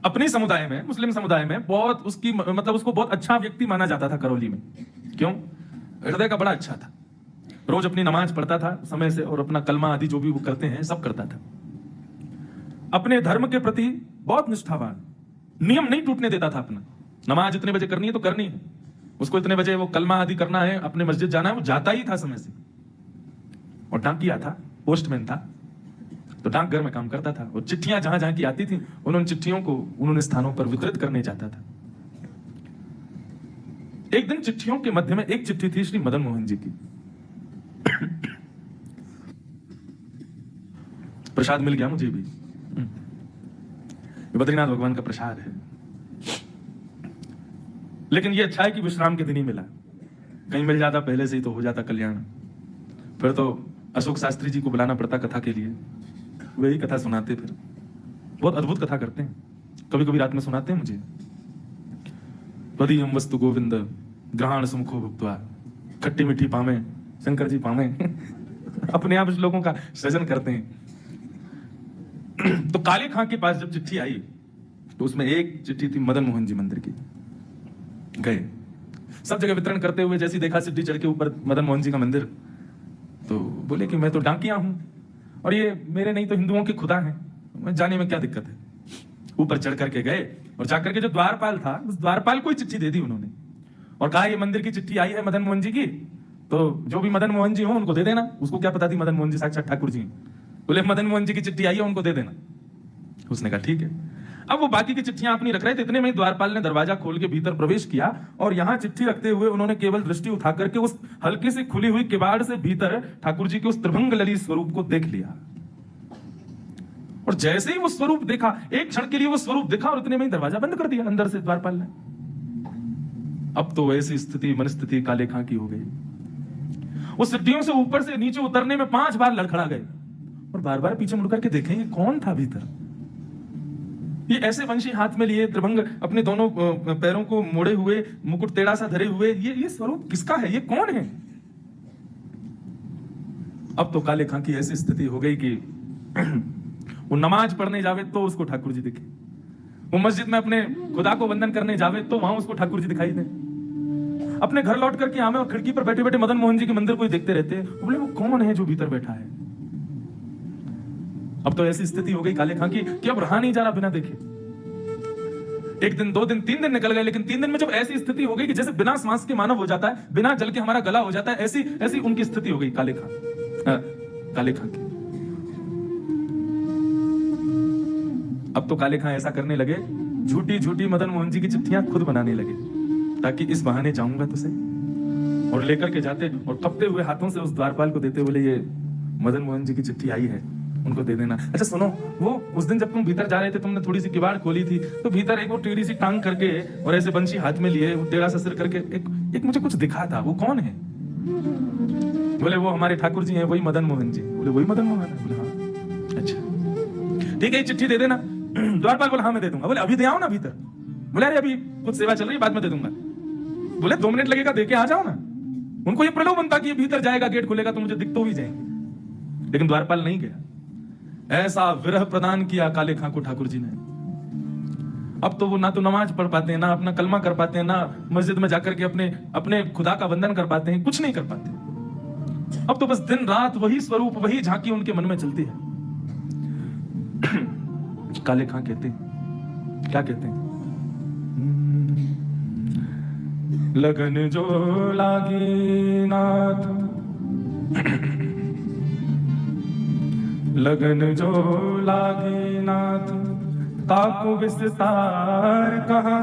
अपने समुदाय में, मुस्लिम समुदाय में बहुत उसकी मतलब उसको बहुत अच्छा व्यक्ति माना जाता था करौली में। क्यों? हृदय का बड़ा अच्छा था, रोज अपनी नमाज पढ़ता था समय से, और अपना कलमा आदि जो भी वो करते हैं सब करता था। अपने धर्म के प्रति बहुत निष्ठावान, नियम नहीं टूटने देता था अपना। नमाज इतने बजे करनी है तो करनी है, उसको इतने बजे वो कलमा आदि करना है, अपने मस्जिद जाना है, वो जाता ही था समय से। और डाकिया था, पोस्टमैन था, तो डाकघर में काम करता था, और चिट्ठियां जहां जहां की आती थी उन्होंने चिट्ठियों को उन्होंने स्थानों पर वितरित करने जाता था। एक दिन चिट्ठियों के मध्य में एक चिट्ठी थी श्री मदन मोहन जी की। प्रसाद मिल गया मुझे भी, बद्रीनाथ भगवान का प्रसाद है। लेकिन ये अच्छा है कि विश्राम के दिन ही मिला, कहीं मिल जाता पहले से ही तो हो जाता कल्याण। फिर तो अशोक शास्त्री जी को बुलाना पड़ता कथा के लिए, वही कथा सुनाते। फिर बहुत अद्भुत कथा करते हैं, कभी कभी रात में सुनाते हैं मुझे। त्वदीयं वस्तु गोविंद ग्रहण सुमुखो भुक्त्वा, खट्टी मीठी पावे शंकर जी पावे। अपने आप लोगों का सृजन करते हैं। तो काले खां के पास जब चिट्ठी आई तो उसमें एक चिट्ठी थी मदन मोहन जी मंदिर की। गए सब जगह वितरण करते हुए, जैसी देखा सीढ़ी चढ़ के ऊपर मदन मोहन जी का मंदिर, तो बोले कि मैं तो डाकिया हूं और ये मेरे नहीं तो हिंदुओं के खुदा हैं, मैं जाने में क्या दिक्कत है। ऊपर चढ़ करके गए और जाकर के जो द्वारपाल था उस द्वारपाल को ही चिट्ठी दे दी उन्होंने, और कहा ये मंदिर की चिट्ठी आई है मदन मोहन जी की, तो जो भी मदन मोहन जी हो उनको दे देना। उसको क्या पता थी मदन मोहन जी साक्षात ठाकुर जी। बोले मदन मोहन जी की चिट्ठी आई है उनको दे देना। उसने कहा ठीक है। अब वो बाकी की चिट्ठियां अपनी रख रहे थे, इतने में द्वारपाल ने दरवाजा खोल के भीतर प्रवेश किया, और यहां चिट्ठी रखते हुए उन्होंने केवल दृष्टि उठा करके उस हल्की से खुली हुई किवाड़ से भीतर ठाकुर जी के उस त्रिभंग ललित स्वरूप को देख लिया। और जैसे ही वो स्वरूप देखा, एक क्षण के लिए वो स्वरूप देखा, और इतने में ही दरवाजा बंद कर दिया अंदर से द्वारपाल ने। अब तो ऐसी स्थिति मनस्थिति काले खां की हो गई। वो सीढ़ियों से ऊपर से नीचे उतरने में 5 बार लड़खड़ा गए, और बार बार पीछे मुड़कर के देखें ये कौन था भीतर। ये ऐसे वंशी हाथ में लिए, त्रिभंग अपने दोनों पैरों को मोड़े हुए, मुकुट टेढ़ा सा धरे हुए, ये स्वरूप किसका है, ये कौन है। अब तो काले खां की ऐसी स्थिति हो गई कि वो नमाज पढ़ने जावे तो उसको ठाकुर जी दिखे, वो मस्जिद में अपने खुदा को वंदन करने जावे तो वहां उसको ठाकुर जी दिखाई दे। अपने घर लौट करके आवे और खिड़की पर बैठे बैठे मदन मोहन जी के मंदिर को ही देखते रहते। बोले वो कौन है जो भीतर बैठा है। अब तो ऐसी स्थिति हो गई काले खां की कि अब रहा नहीं जा रहा बिना देखे। 1 दिन 2 दिन 3 दिन निकल गए, लेकिन 3 दिन में जब ऐसी स्थिति हो गई कि जैसे बिना श्वास के मानव हो जाता है, बिना जल के हमारा गला हो जाता है, ऐसी ऐसी उनकी स्थिति हो गई काले खां की। अब तो काले खां ऐसा करने लगे, झूठी झूठी मदन मोहन जी की चिट्ठियां खुद बनाने लगे, ताकि इस बहाने जाऊंगा तुझसे, और लेकर के जाते और कपते हुए हाथों से उस द्वारपाल को देते, बोले ये मदन मोहन जी की चिट्ठी आई है उनको दे देना। अच्छा सुनो, वो उस दिन जब तुम भीतर जा रहे थे, तुमने थोड़ी सी किवाड़ खोली थी, तो भीतर एक वो टेढ़ी सी टांग करके और ऐसे बंशी हाथ में लिए, वो टेढ़ा सा सिर करके एक मुझे कुछ दिखा था, वो कौन है। बोले वो हमारे ठाकुर जी हैं, वही मदन मोहन जी। बोले वही मदन मोहन है। बोले हाँ। अच्छा ठीक है, चिट्ठी दे देना। द्वारपाल बोला हाँ मैं दे दूंगा। बोले अभी दे आओ ना भीतर। बोले अरे अभी कुछ सेवा चल रही है, बाद में दे दूंगा। बोले 2 मिनट लगेगा, दे के आ जाओ ना। उनको ये प्रलोभन था कि भीतर जाएगा, गेट खुलेगा तो मुझे दिख तो ही जाएंगे। लेकिन द्वारपाल नहीं गया। ऐसा विरह प्रदान किया काले खां को ठाकुर जी ने। अब तो वो ना तो नमाज पढ़ पाते हैं, ना अपना कलमा कर पाते हैं, ना मस्जिद में जाकर के अपने खुदा का वंदन कर पाते हैं, कुछ नहीं कर पाते। अब तो बस दिन रात वही स्वरूप, वही झांकी उनके मन में चलती है। काले खां कहते हैं, क्या कहते हैं, लगन जो लागे नाथ, लगन जो लागे नाथ, ताको विस्तार कहा,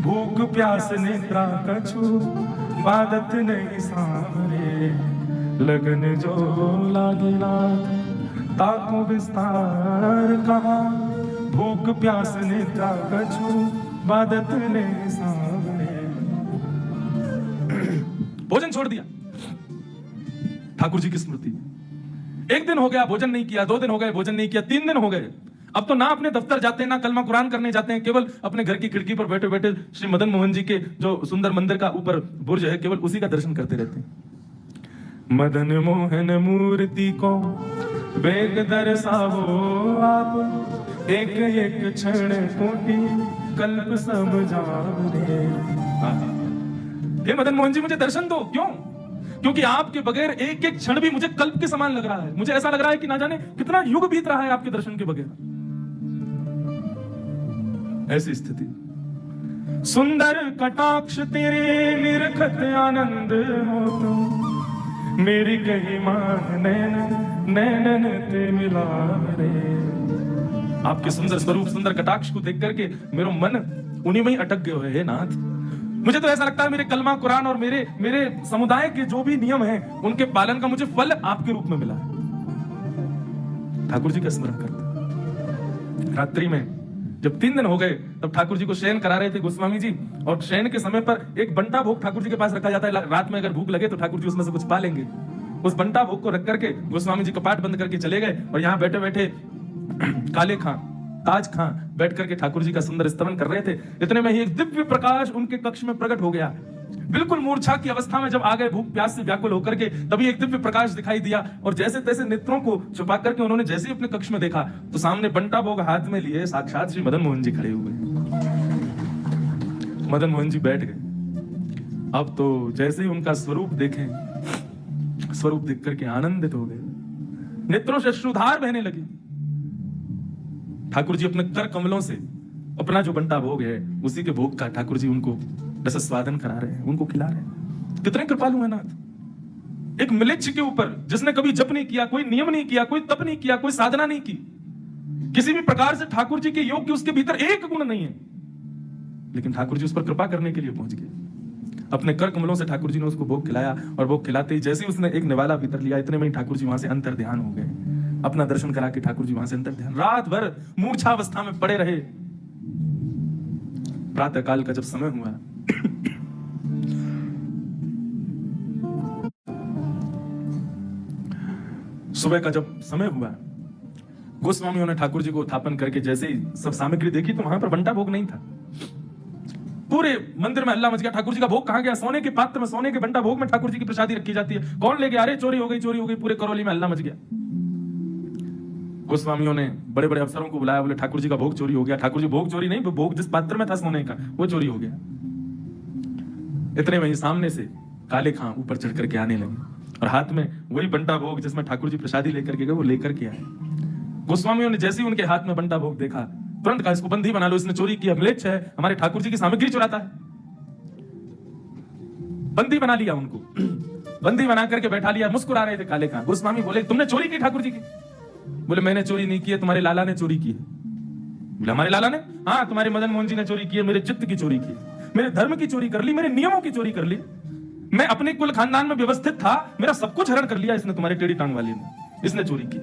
भूख प्यास नेत्रा कछु, बादत नहीं सांवरे। लगन जो लागे नाथ, ताको विस्तार कहा, भूख प्यास नेत्रा कछु, बादत नहीं सांवरे। भोजन छोड़ दिया ठाकुर जी की स्मृति। 1 दिन हो गया भोजन नहीं किया, 2 दिन हो गए भोजन नहीं किया, 3 दिन हो गए। अब तो ना अपने दफ्तर जाते हैं, ना कलमा कुरान करने जाते हैं, केवल अपने घर की खिड़की पर बैठे बैठे श्री मदन मोहन जी के जो सुंदर मंदिर का ऊपर बुर्ज है, केवल उसी का दर्शन करते रहते हैं। मदन मोहन मूर्ति को वेग दर्शावो आप एक एक क्षण कोटि कल्प समझावरे। हे मदन मोहन जी मुझे दर्शन दो। क्यों? क्योंकि आपके बगैर एक एक क्षण भी मुझे कल्प के समान लग रहा है। मुझे ऐसा लग रहा है कि ना जाने कितना युग बीत रहा है आपके दर्शन के बगैर। ऐसी स्थिति। सुंदर कटाक्ष तेरे निरखत आनंद हो तो मेरी कही मान नैनन नैनन ते मिलाव रे। आपके सुंदर स्वरूप सुंदर कटाक्ष को देख करके मेरा मन उन्हीं में ही अटक गए हुए है नाथ। मुझे तो ऐसा लगता है मेरे कलमा कुरान और मेरे समुदाय के जो भी नियम हैं उनके पालन का मुझे फल आपके रूप में मिला है। ठाकुर जी का स्मरण करते रात्रि में जब 3 दिन हो गए तब ठाकुर जी को शयन करा रहे थे गोस्वामी जी, और शयन के समय पर एक बंटा भोग ठाकुर जी के पास रखा जाता है। रात में अगर भूख लगे तो ठाकुर जी उसमें से कुछ पा लेंगे। उस बंटा भोग को रख करके गोस्वामी जी कपाट बंद करके चले गए और यहाँ बैठे बैठे काले खां ताज खां बैठ करके ठाकुर जी का सुंदर स्तवन कर रहे थे। इतने में ही एक दिव्य प्रकाश उनके कक्ष में प्रकट हो गया। बिल्कुल मूर्छा की अवस्था में जब आ गए भूख प्यास से व्याकुल होकर के, तभी एक दिव्य प्रकाश दिखाई दिया और जैसे तैसे नेत्रों को छुपा करके उन्होंने जैसे ही अपने कक्ष में देखा तो सामने बंटा भोग हाथ में लिए साक्षात श्री मदन मोहन जी खड़े हुए। मदन मोहन जी बैठ गए। अब तो जैसे ही उनका स्वरूप देखे, स्वरूप देख करके आनंदित हो गए, नेत्रों से अश्रुधार बहने लगे। ठाकुर जी अपने कर कमलों से अपना जो बंटा भोग है उसी के भोग का ठाकुर जी उनको रस स्वादन करा रहे हैं, उनको खिला रहे हैं। कितने कृपालु है नाथ। एक मिलेच्छ के ऊपर जिसने कभी जप नहीं किया, कोई नियम नहीं किया, कोई तप नहीं किया, कोई साधना नहीं की, किसी भी प्रकार से ठाकुर जी के योग के उसके भीतर एक गुण नहीं है, लेकिन ठाकुर जी उस पर कृपा करने के लिए पहुंच गए। अपने कर कमलों से ठाकुर जी ने उसको भोग खिलाया और भोग खिलाते ही जैसे ही उसने एक निवाला भीतर लिया, इतने में ही ठाकुर जी वहां से अंतर ध्यान हो गए। अपना दर्शन करा के ठाकुर जी वहां से अंतर ध्यान, रात भर मूर्छावस्था में पड़े रहे। प्रातः काल का जब समय हुआ, सुबह का जब समय हुआ, गोस्वामियों ने ठाकुर जी को उत्थापन करके जैसे ही सब सामग्री देखी तो वहां पर बंटा भोग नहीं था। पूरे मंदिर में हल्ला मच गया, ठाकुर जी का भोग कहां गया? सोने के पात्र में, सोने के बंटा भोग में ठाकुर जी की प्रसादी रखी जाती है, कौन ले गया? अरे चोरी हो गई, चोरी हो गई। पूरे करौली में हल्ला मच गया। गोस्वामियों ने बड़े बड़े अफसरों को बुलाया, बोले ठाकुर जी का भोग चोरी हो गया। ठाकुर जी भोग चोरी नहीं, भोग जिस पात्र में था सोने का वो चोरी हो गया। इतने में ही सामने से काले खां ऊपर चढ़ करके आने लगे और हाथ में वही बंटा भोग जिसमें ठाकुर जी प्रसादी लेकर के गए वो लेकर के आए। गोस्वामियों ने जैसे ही उनके हाथ में बंटा भोग देखा तुरंत कहा इसको बंदी बना लो, इसने चोरी किया, म्लेच्छ है, हमारे ठाकुर जी की सामग्री चुराता है। बंदी बना लिया उनको, बंदी बना करके बैठा लिया। मुस्कुरा रहे थे काले खां। गोस्वामी बोले तुमने चोरी की ठाकुर जी की? बोले मैंने चोरी नहीं की है, तुम्हारे लाला ने चोरी की है। बोले हमारे लाला ने? हाँ, तुम्हारे मदन मोहन जी ने चोरी की है, मेरे चित्त की चोरी की है, मेरे धर्म की चोरी कर ली, मेरे नियमों की चोरी कर ली। मैं अपने कुल खानदान में व्यवस्थित था, मेरा सब कुछ हरण कर लिया इसने, तुम्हारे टेढ़ी टांग वाले ने, इसने चोरी की।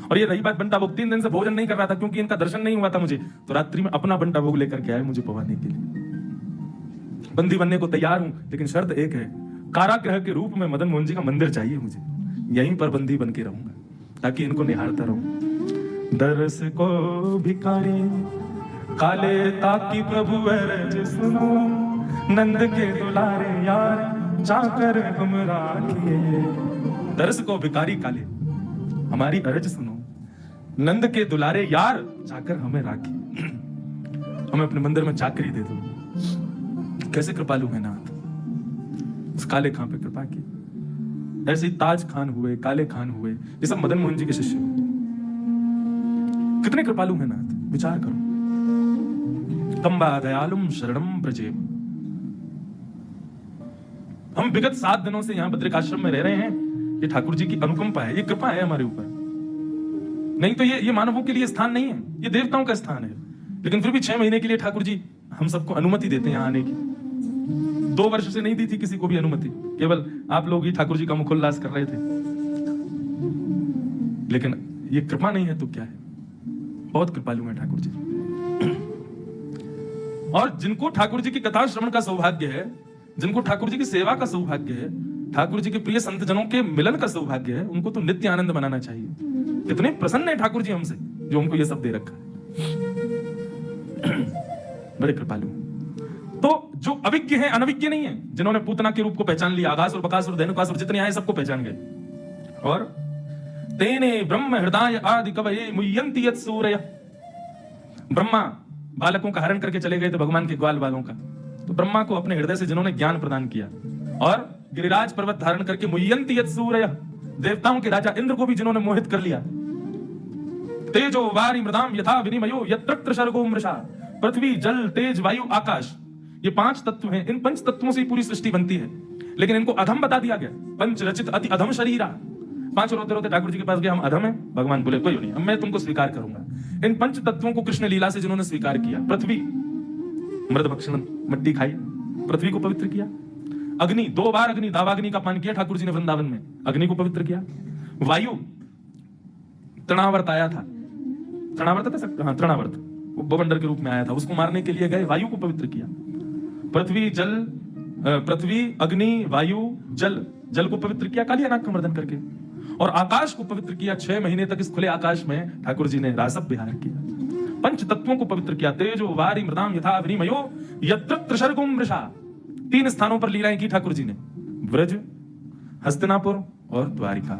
और ये रही बात बंटा भोग, 3 दिन से भोजन नहीं कर रहा था क्योंकि इनका दर्शन नहीं हुआ था मुझे, तो रात्रि में अपना बंटा भोग लेकर के आए मुझे पवाने के लिए। बंदी बनने को तैयार हूं, लेकिन शर्त एक है, कारागृह के रूप में मदन मोहन जी का मंदिर चाहिए मुझे, यहीं पर बंदी बन के रहूंगा ताकि इनको निहारता रहूं। दरस को भिखारी काले ताकि प्रभु अरज सुनो, नंद के दुलारे यार जाकर हम राखिए। दरस को भिखारी काले हमारी अरज सुनो, नंद के दुलारे यार जाकर हमें राखिए। हमें अपने मंदिर में चाकरी दे दो। कैसे कृपालु है नाथ, उस काले खां पे कृपा की। ऐसे ही ताज खान हुए, काले खान हुए, ये सब मदन मोहन जी के शिष्य हुए। कितने कृपालु हैं नाथ, विचार करो। कंबा दयालुम शरणम प्रजेम। हम विगत 7 दिनों से यहां बद्रिकाश्रम में रह रहे हैं, ये ठाकुर जी की अनुकंपा है, ये कृपा है हमारे ऊपर। नहीं तो ये मानवों के लिए स्थान नहीं है, ये देवताओं का स्थान है। लेकिन फिर भी 6 महीने के लिए ठाकुर जी हम सबको अनुमति देते हैं यहां आने की। 2 वर्ष से नहीं दी थी किसी को भी अनुमति, केवल आप लोग ही ठाकुर जी का मुखोल्लास कर रहे थे। लेकिन ये कृपा नहीं है तो क्या है, बहुत कृपालु है ठाकुर जी। और जिनको ठाकुर जी की कथा श्रवण का सौभाग्य है, जिनको ठाकुर जी की सेवा का सौभाग्य है, ठाकुर जी के प्रिय संत जनों के मिलन का सौभाग्य है, उनको तो नित्य आनंद मनाना चाहिए। कितने प्रसन्न है ठाकुर जी हमसे, जो हमको ये सब दे रखा है। बड़े कृपालु। तो जो अविज्ञ है, अनविज्ञ नहीं है, जिन्होंने पूतना के रूप को पहचान लिया, आगासुर, बकासुर, धेनुकासुर जितने आए सबको पहचान गए। और तेने ब्रह्म हृदय आदि कवये मुह्यन्ति यत् सूरय। ब्रह्मा बालकों का हरण करके चले गए थे, भगवान के ग्वाल बालों का। तो ब्रह्मा को अपने हृदय से जिन्होंने ज्ञान प्रदान किया और गिरिराज पर्वत धारण करके मुह्यन्ति यत् सूरय, देवताओं के राजा इंद्र को भी जिन्होंने मोहित कर लिया। तेजो वारि मृदाम यथा विनिमयो यत्र सर्गो मृषा। पृथ्वी जल तेज वायु आकाश, ये 5 तत्व हैं। इन 5 तत्वों से ही पूरी सृष्टि बनती है, लेकिन इनको अधम बता दिया गया। पंच रचित अति अधम शरीरा। 5 रोते रोते ठाकुर जी के पास गए, हम अधम हैं। भगवान बोले कोई नहीं, अब मैं तुमको स्वीकार करूंगा। इन 5 तत्वों को कृष्ण लीला से जिन्होंने स्वीकार किया, पृथ्वी मृद भक्षण, मिट्टी खाई, पृथ्वी को पवित्र किया। अग्नि, 2 बार अग्नि दावाग्नि का पान किया ठाकुर जी ने वृंदावन में, अग्नि को पवित्र किया। वायु, तृणावर्त आया था, तृणावर्त था, हाँ तृणावर्त, वो बवंडर के रूप में आया था, उसको मारने के लिए गए, वायु को पवित्र किया। पृथ्वी जल, पृथ्वी अग्नि वायु जल, जल को पवित्र किया कालिया नाग का मर्दन करके। और आकाश को पवित्र किया। 6 महीने तक इस खुले आकाश में ठाकुर जी ने रासप विहार किया। 5 तत्वों को पवित्र किया। तेजो वारि मृदाम यथा विनिमयो यत्र सर्गो मृषा। 3 स्थानों पर लीलाएं की ठाकुर जी ने, ब्रज, हस्तिनापुर और द्वारिका।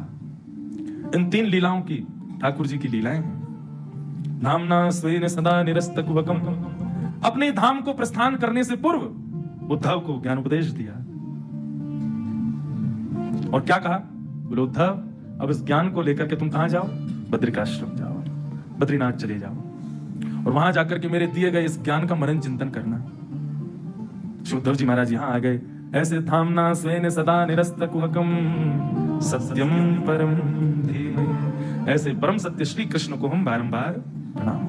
इन 3 लीलाओं की ठाकुर जी की लीलाएं हैं। नामना स्वेन सदा निरस्त कुहकम। अपने धाम को प्रस्थान करने से पूर्व उद्धव को ज्ञान उपदेश दिया और क्या कहा, बोले उद्धव अब इस ज्ञान को लेकर के तुम कहां जाओ, बद्रिकाश्रम जाओ, बद्रीनाथ चले जाओ और वहां जाकर के मेरे दिए गए इस ज्ञान का मनन चिंतन करना। श्री उद्धव जी महाराज यहां आ गए। ऐसे थामना स्वेन सदा निरस्त कुहकम सत्यम परम धीमहि। ऐसे परम सत्य श्री कृष्ण को हम बारंबार प्रणाम